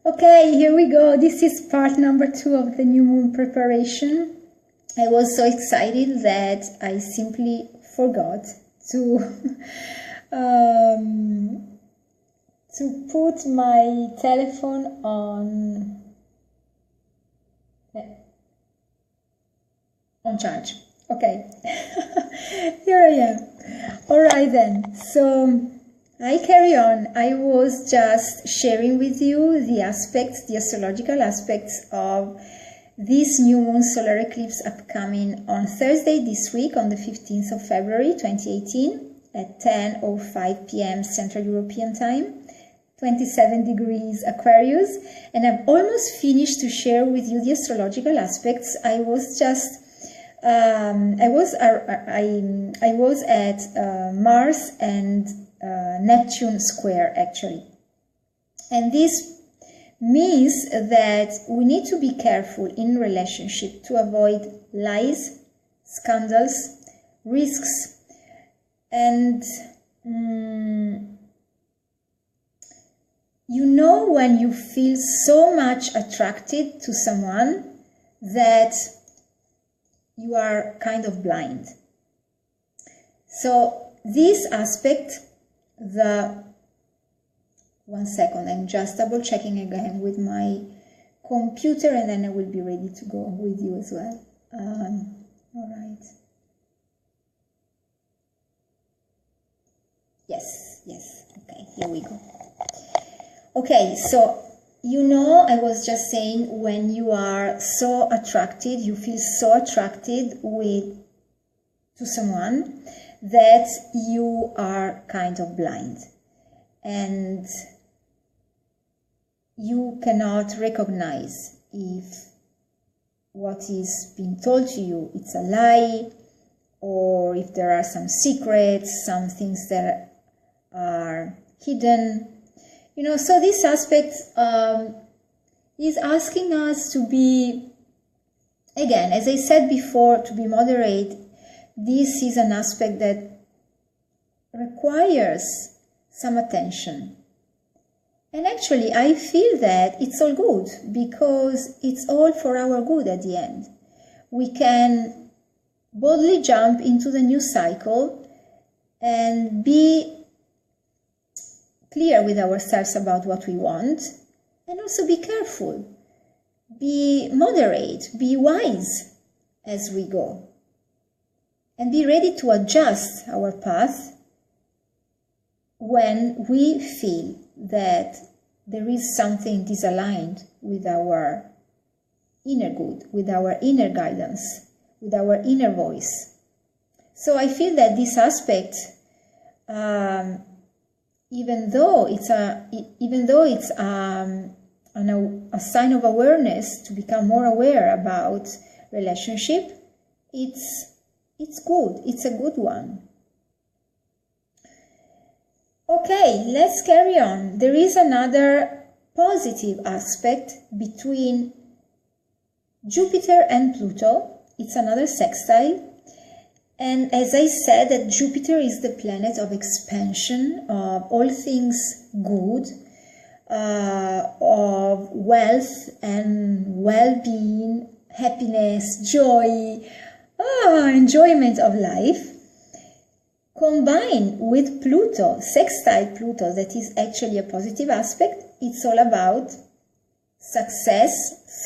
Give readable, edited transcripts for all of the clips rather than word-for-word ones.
Okay, here we go. This is part number 2 of the new moon preparation. I was so excited that I simply forgot to to put my telephone on charge. Okay, here I am. All right then. So I carry on. I was just sharing with you the aspects, the astrological aspects of this new moon solar eclipse upcoming on Thursday this week, on the 15th of February 2018 at 10:05 p.m. Central European Time, 27 degrees Aquarius. And I've almost finished to share with you the astrological aspects. I was just I was at Mars and Neptune square actually, and this means that we need to be careful in relationship to avoid lies, scandals, risks, and you know when you feel so much attracted to someone that you are kind of blind. So this aspect, one second, I'm just double checking again with my computer and then I will be ready to go with you as well. All right. Yes, okay, here we go. Okay, so you know, I was just saying, when you are so attracted, you feel so attracted to someone that you are kind of blind and you cannot recognize if what is being told to you it's a lie, or if there are some secrets, some things that are hidden. You know, so this aspect is asking us to be, again, as I said before, to be moderate. This is an aspect that requires some attention. And actually, I feel that it's all good, because it's all for our good at the end. We can boldly jump into the new cycle and be clear with ourselves about what we want, and also be careful, be moderate, be wise as we go, and be ready to adjust our path when we feel that there is something disaligned with our inner good, with our inner guidance, with our inner voice. So I feel that this aspect, even though it's a sign of awareness to become more aware about relationship, it's good. It's a good one. Okay, let's carry on. There is another positive aspect between Jupiter and Pluto. It's another sextile. And as I said, that Jupiter is the planet of expansion, of all things good, of wealth and well-being, happiness, joy, enjoyment of life, combined with Pluto, sextile Pluto, that is actually a positive aspect. It's all about success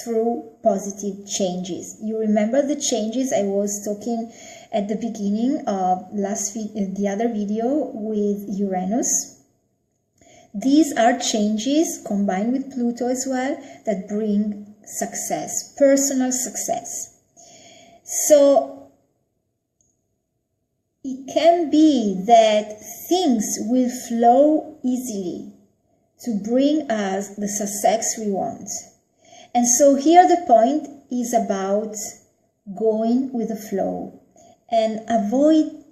through positive changes. You remember the changes I was talking at the beginning of the other video with Uranus? These are changes combined with Pluto as well that bring success, personal success. So it can be that things will flow easily to bring us the success we want. And so here the point is about going with the flow and avoid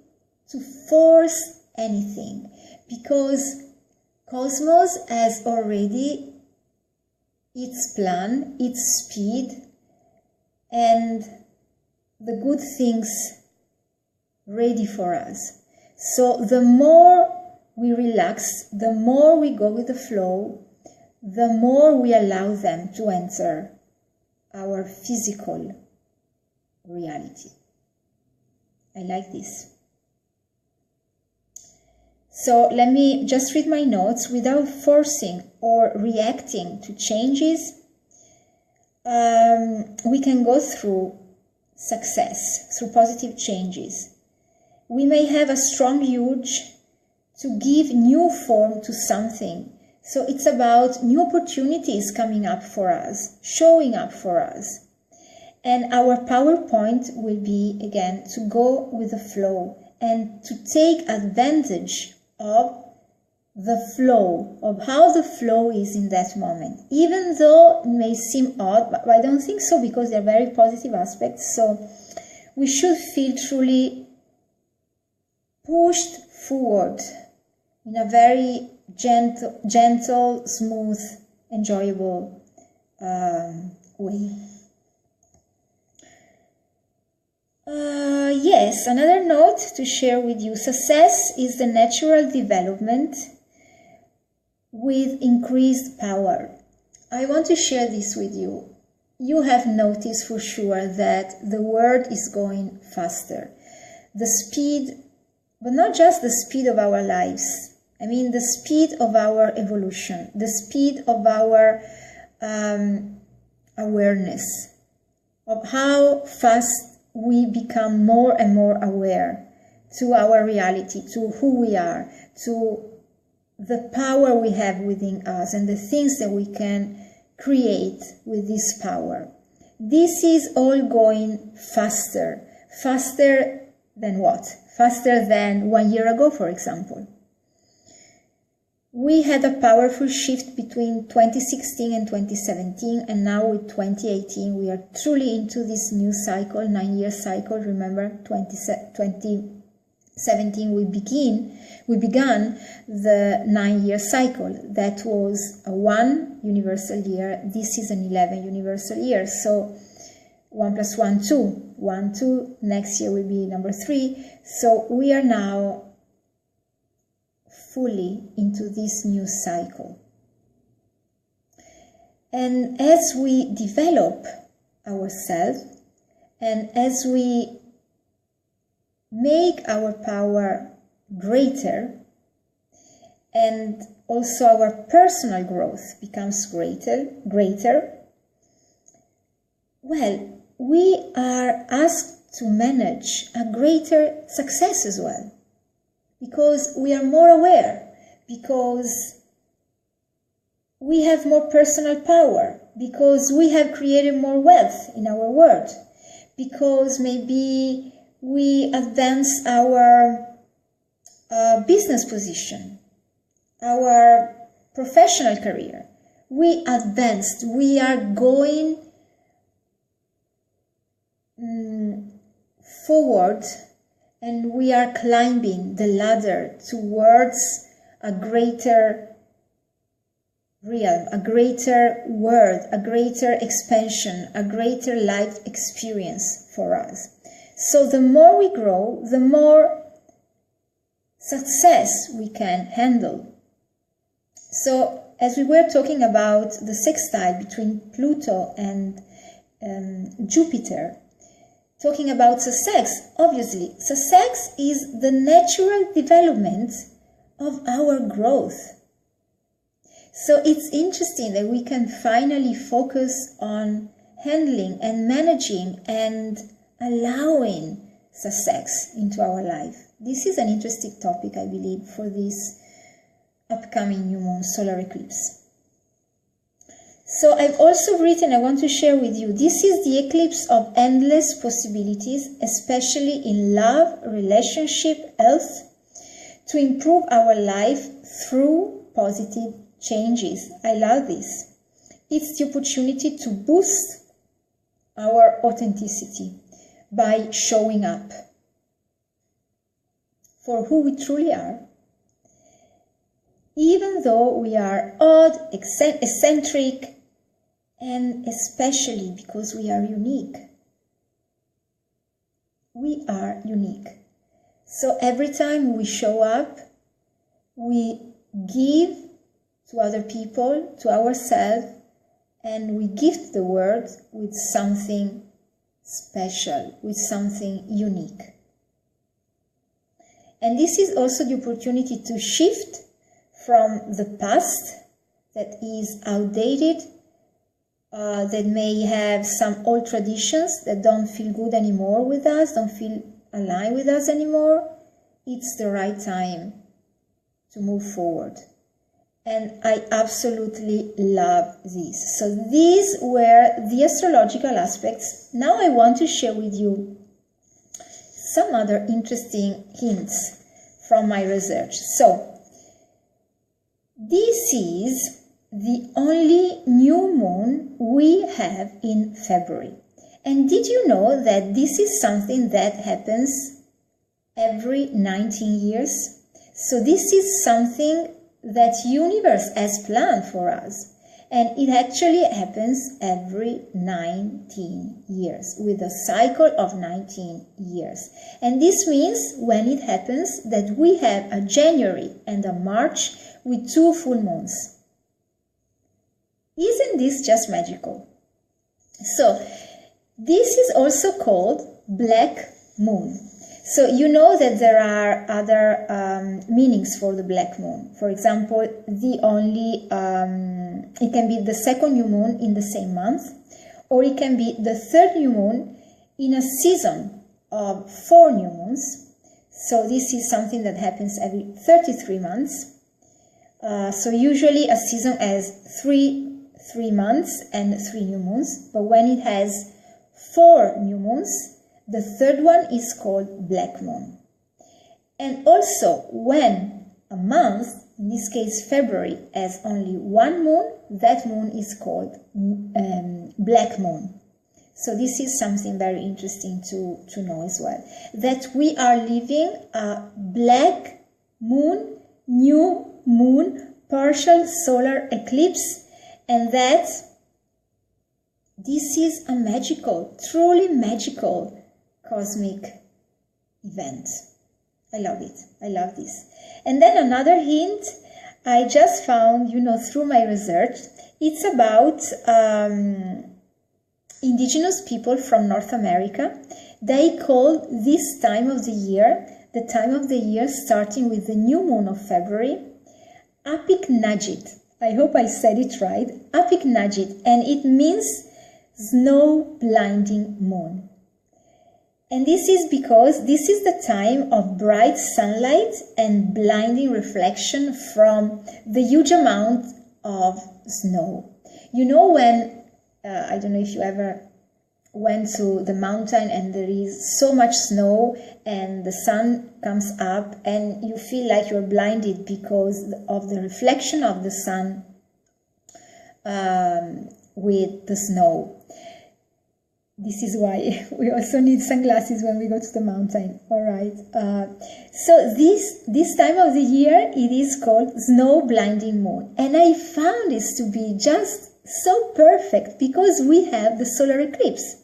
to force anything, because Cosmos has already its plan, its speed, and the good things ready for us. So the more we relax, the more we go with the flow, the more we allow them to enter our physical reality. I like this. So let me just read my notes. Without forcing or reacting to changes, we can go through success, through positive changes. We may have a strong urge to give new form to something. So it's about new opportunities coming up for us, showing up for us. And our PowerPoint will be, again, to go with the flow and to take advantage of the flow, of how the flow is in that moment. Even though it may seem odd, but I don't think so, because they're very positive aspects. So we should feel truly pushed forward in a very gentle, smooth, enjoyable way. Yes, another note to share with you. Success is the natural development with increased power. I want to share this with you. You have noticed for sure that the world is going faster. The speed, but not just the speed of our lives. I mean the speed of our evolution, the speed of our awareness, of how fast we become more and more aware to our reality, to who we are, to the power we have within us and the things that we can create with this power. This is all going faster. Faster than what? Faster than 1 year ago, for example. We had a powerful shift between 2016 and 2017, and now with 2018 we are truly into this new cycle, 9-year cycle. Remember, 2017 we began the 9-year cycle. That was a 1 universal year. This is an 11 universal year. So 1 plus 1, 2. 1, 2. Next year will be number 3. So we are now fully into this new cycle. And as we develop ourselves and as we make our power greater, and also our personal growth becomes greater, well, we are asked to manage a greater success as well. Because we are more aware, because we have more personal power, because we have created more wealth in our world, because maybe we advance our business position, our professional career. We advanced, we are going forward, and we are climbing the ladder towards a greater realm, a greater world, a greater expansion, a greater life experience for us. So the more we grow, the more success we can handle. So as we were talking about the sextile between Pluto and Jupiter, talking about success, obviously, success is the natural development of our growth. So it's interesting that we can finally focus on handling and managing and allowing success into our life. This is an interesting topic, I believe, for this upcoming new moon solar eclipse. So I've also written, I want to share with you, this is the eclipse of endless possibilities, especially in love, relationship, health, to improve our life through positive changes. I love this. It's the opportunity to boost our authenticity by showing up for who we truly are. Even though we are odd, eccentric, and especially because we are unique. We are unique. So every time we show up, we give to other people, to ourselves, and we gift the world with something special, with something unique. And this is also the opportunity to shift from the past that is outdated, that may have some old traditions that don't feel good anymore with us, don't feel aligned with us anymore. It's the right time to move forward. And I absolutely love this. So these were the astrological aspects. Now I want to share with you some other interesting hints from my research. So this is the only new moon we have in February. And did you know that this is something that happens every 19 years? So this is something that universe has planned for us. And it actually happens every 19 years, with a cycle of 19 years. And this means when it happens that we have a January and a March with 2 full moons. Isn't this just magical? So this is also called black moon. So you know that there are other meanings for the black moon. For example, it can be the second new moon in the same month, or it can be the third new moon in a season of 4 new moons. So this is something that happens every 33 months. So usually a season has 3 months and 3 new moons, but when it has 4 new moons, the third one is called black moon. And also when a month, in this case February, has only 1 moon, that moon is called black moon. So this is something very interesting to know as well. That we are living a black moon, new moon, partial solar eclipse, and that this is a magical, truly magical cosmic event. I love it. I love this. And then another hint I just found, through my research, it's about indigenous people from North America. They call this time of the year, starting with the new moon of February, Apik Najit. I hope I said it right. Apik Najit. And it means snow blinding moon. And this is because this is the time of bright sunlight and blinding reflection from the huge amount of snow. You know when, I don't know if you ever went to the mountain and there is so much snow and the sun comes up and you feel like you're blinded because of the reflection of the sun with the snow. This is why we also need sunglasses when we go to the mountain. All right. So this time of the year, it is called snow blinding moon. And I found this to be just so perfect because we have the solar eclipse.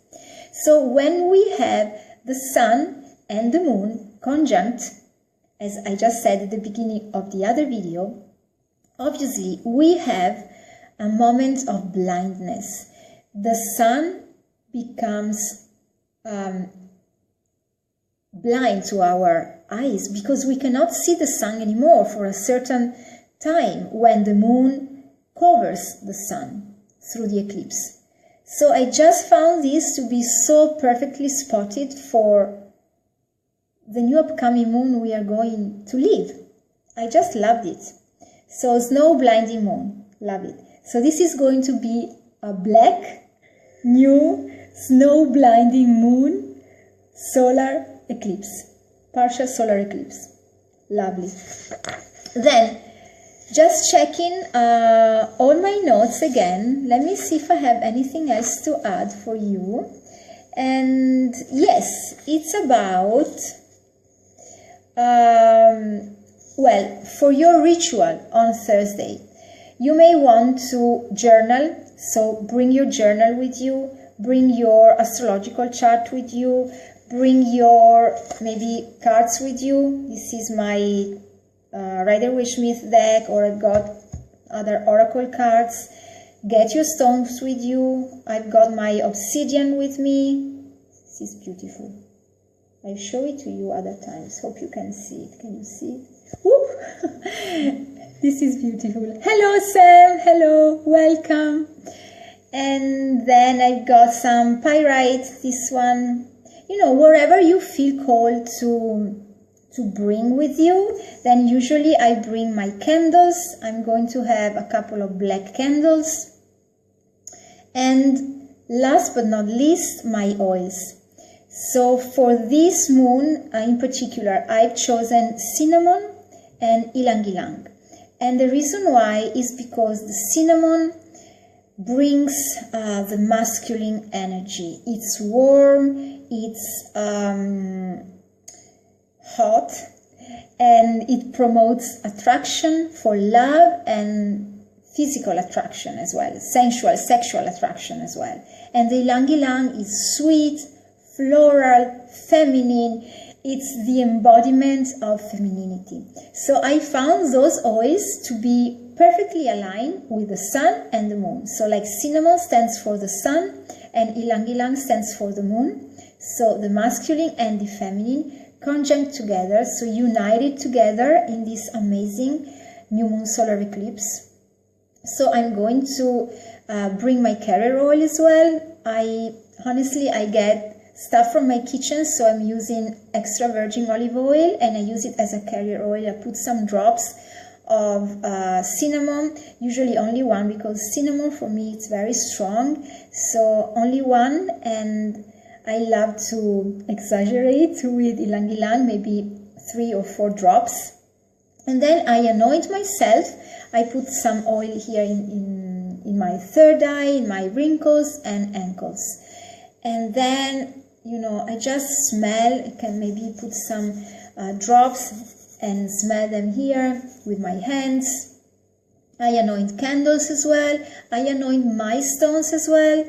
So when we have the sun and the moon conjunct, as I just said at the beginning of the other video, obviously we have a moment of blindness. The sun becomes blind to our eyes because we cannot see the sun anymore for a certain time when the moon covers the sun through the eclipse. So I just found this to be so perfectly spotted for the new upcoming moon we are going to live. I just loved it. So snow blinding moon, love it. So this is going to be a black, new, snow blinding moon solar eclipse, partial solar eclipse. Lovely. Then just checking all my notes again. Let me see if I have anything else to add for you. And yes, it's about well, for your ritual on Thursday, you may want to journal. So bring your journal with you, bring your astrological chart with you, bring your maybe cards with you. This is my Rider-Waite-Smith deck, or I got other oracle cards. Get your stones with you. I've got my obsidian with me. This is beautiful. I'll show it to you other times. Hope you can see it. Can you see it? Whoop! This is beautiful. Hello, Sam. Hello. Welcome. And then I've got some pyrite. This one, you know, wherever you feel called to bring with you. Then usually I bring my candles. I'm going to have a couple of black candles. And last but not least, my oils. So for this moon in particular, I've chosen cinnamon and ylang ylang. And the reason why is because the cinnamon brings the masculine energy. It's warm, it's hot, and it promotes attraction for love and physical attraction as well, sensual, sexual attraction as well. And the ylang ylang is sweet, floral, feminine. It's the embodiment of femininity. So I found those oils to be perfectly aligned with the sun and the moon. So like cinnamon stands for the sun and ylang ylang stands for the moon. So the masculine and the feminine conjunct together, so united together in this amazing new moon solar eclipse. So I'm going to bring my carrier oil as well. Honestly, I get stuff from my kitchen, so I'm using extra virgin olive oil and I use it as a carrier oil. I put some drops of cinnamon, usually only one, because cinnamon for me it's very strong, so only one. And I love to exaggerate with ylang ylang, maybe 3 or 4 drops. And then I anoint myself. I put some oil here in my third eye, in my wrinkles and ankles. And then, you know, I just smell. I can maybe put some drops and smell them here with my hands. I anoint candles as well. I anoint my stones as well.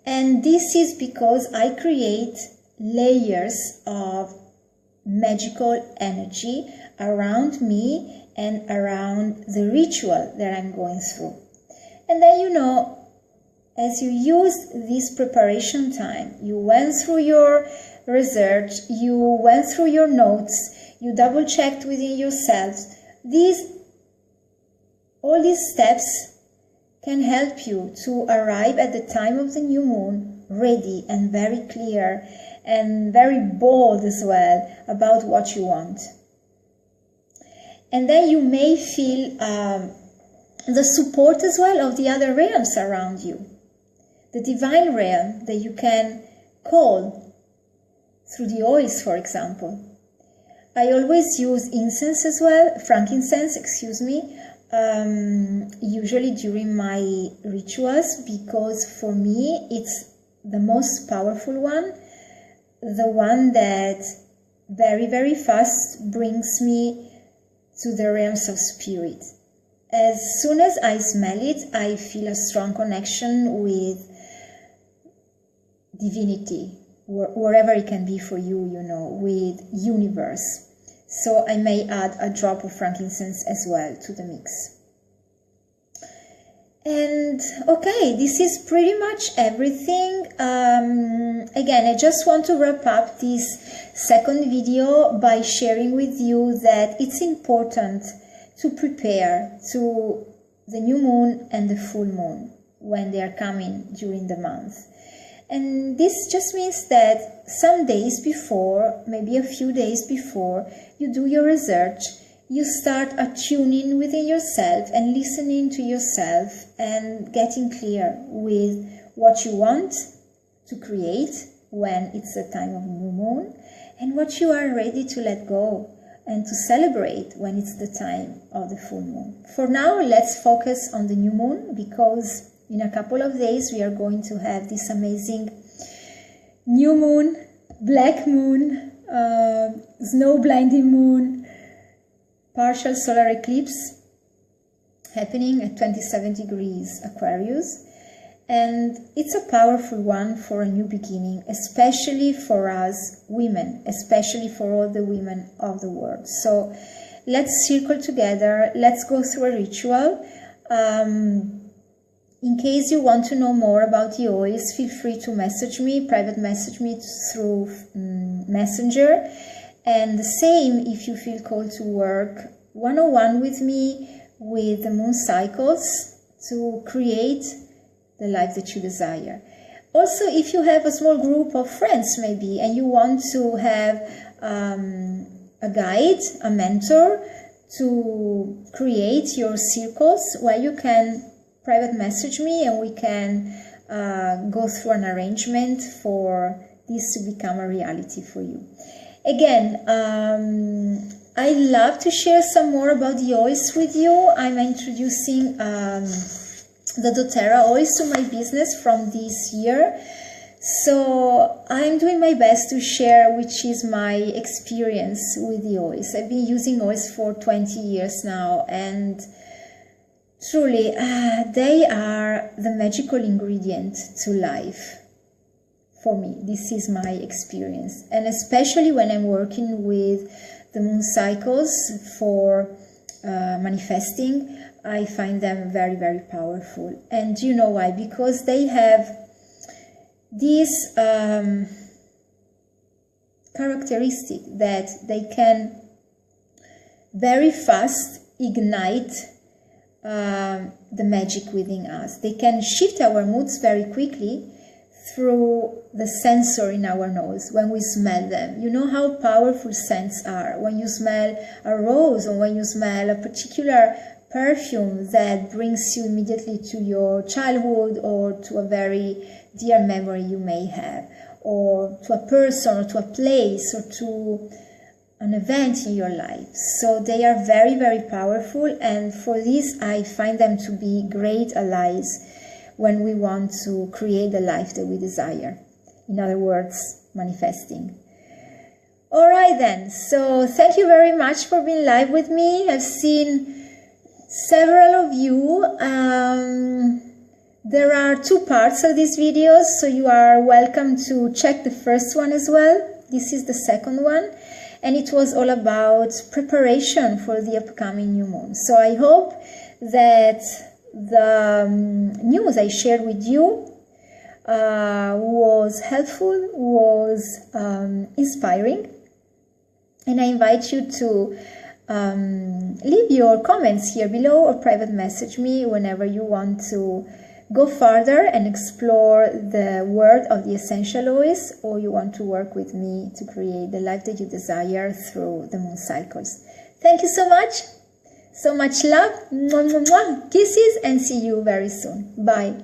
And this is because I create layers of magical energy around me and around the ritual that I'm going through. And then, you know, as you use this preparation time, you went through your research, you went through your notes, you double checked within yourself. All these steps can help you to arrive at the time of the new moon ready and very clear and very bold as well about what you want. And then you may feel the support as well of the other realms around you. The divine realm that you can call through the oils, for example. I always use incense as well, frankincense, excuse me, usually during my rituals, because for me it's the most powerful one, the one that very, very fast brings me to the realms of spirit. As soon as I smell it, I feel a strong connection with divinity, wherever it can be for you, you know, with universe. So I may add a drop of frankincense as well to the mix. And okay, this is pretty much everything. Again, I just want to wrap up this second video by sharing with you that it's important to prepare to the new moon and the full moon when they are coming during the month. And this just means that some days before, maybe a few days before you do your research, you start attuning within yourself and listening to yourself and getting clear with what you want to create when it's the time of new moon and what you are ready to let go and to celebrate when it's the time of the full moon. For now, let's focus on the new moon, because in a couple of days we are going to have this amazing new moon, black moon, snow blinding moon, partial solar eclipse happening at 27 degrees Aquarius. And it's a powerful one for a new beginning, especially for us women, especially for all the women of the world. So let's circle together, let's go through a ritual. In case you want to know more about the oils, feel free to message me, private message me through Messenger. And the same if you feel called to work one-on-one with me with the moon cycles to create the life that you desire. Also, if you have a small group of friends maybe and you want to have a guide, a mentor to create your circles, well, you can private message me and we can go through an arrangement for this to become a reality for you. Again, I love to share some more about the oils with you. I'm introducing the doTERRA oils to my business from this year. So I'm doing my best to share which is my experience with the oils. I've been using oils for 20 years now, and truly they are the magical ingredient to life. For me, this is my experience, and especially when I'm working with the moon cycles for manifesting, I find them very, very powerful. And you know why? Because they have this characteristic that they can very fast ignite the magic within us. They can shift our moods very quickly through the sensor in our nose when we smell them. You know how powerful scents are. When you smell a rose or when you smell a particular perfume that brings you immediately to your childhood or to a very dear memory you may have, or to a person or to a place or to an event in your life. So they are very, very powerful, and for this I find them to be great allies when we want to create the life that we desire. In other words, manifesting. All right then, so thank you very much for being live with me. I've seen several of you. There are 2 parts of these videos, so you are welcome to check the first one as well. This is the second one, and it was all about preparation for the upcoming new moon. So I hope that the news I shared with you was helpful, was inspiring, and I invite you to leave your comments here below or private message me whenever you want to go further and explore the world of the essential oils, or you want to work with me to create the life that you desire through the moon cycles. Thank you so much. So much love, kisses, and see you very soon. Bye.